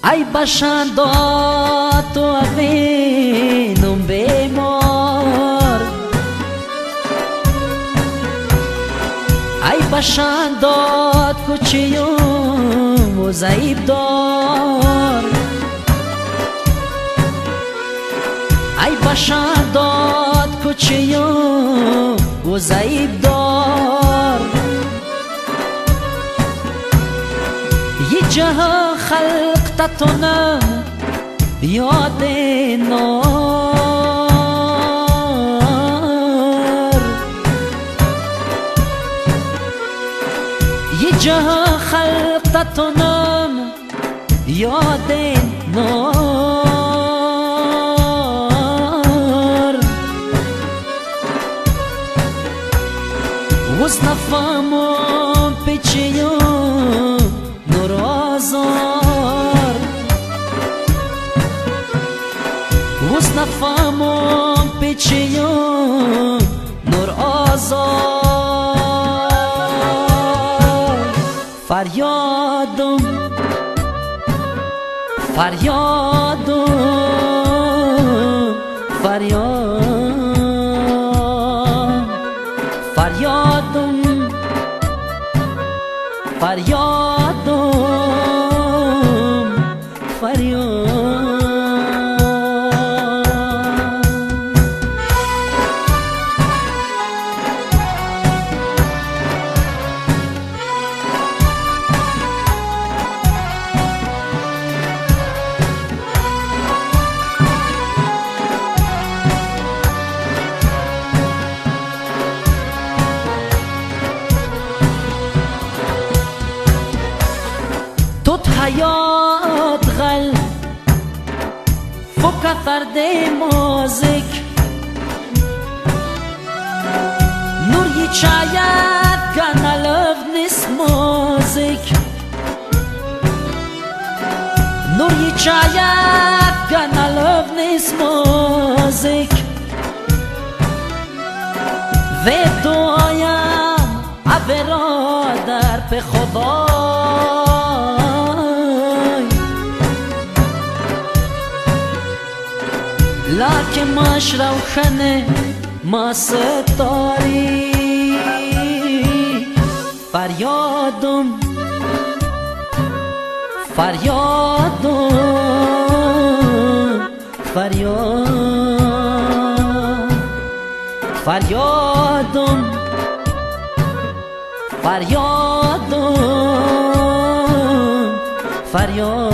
Ai baixando a tua vida um bemor, ai baixando a cuchillo os aibdor, ai baixando a cuchillo os aibdor. يجاه خلقتنا ياد النار، يجاه خلقتنا ياد النار. وصنفهم بيتشيو نور آزار، وصنفهم بيتشيو نور آزار. فریادم فریادم فریاد فریادم فریادم فریاد. توت حیات غل فكثر دي موزك نور يتشايات كان لف نس موزك نور يتشايات كان لف نس موزك و دعایم برادر به خدا لكن ماش روخنه ما ستاری. فریادم فریادم فریاد فریادم فریادم فریاد.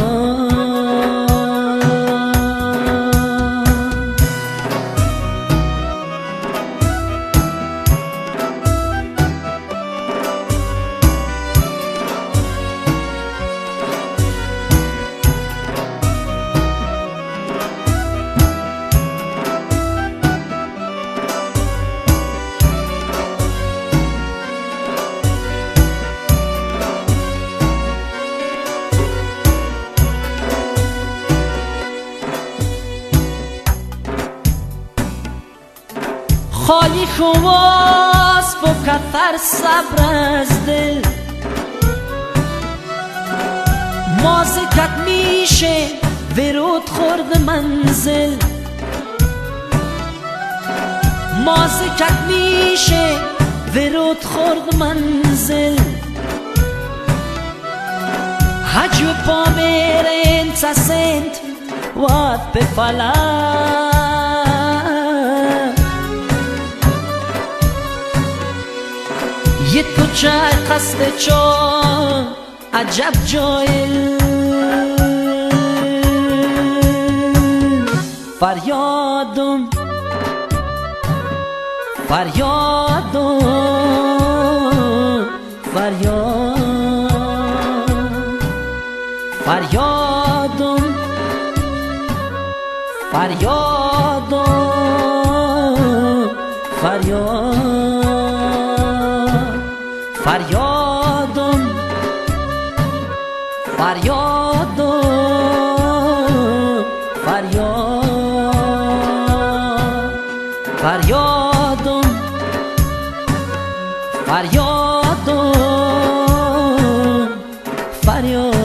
خالی خواست بکتر صبر از دل مازکت میشه ورود خورد منزل مازکت میشه ورود خورد منزل حجو پا میرین سسنت واد بفلن یه تو چای قصد چون عجب جایل. فریادم فریادم فریاد فریادم فریادم فریاد فریادم فریادم فریاد فریادم فریادم فریاد.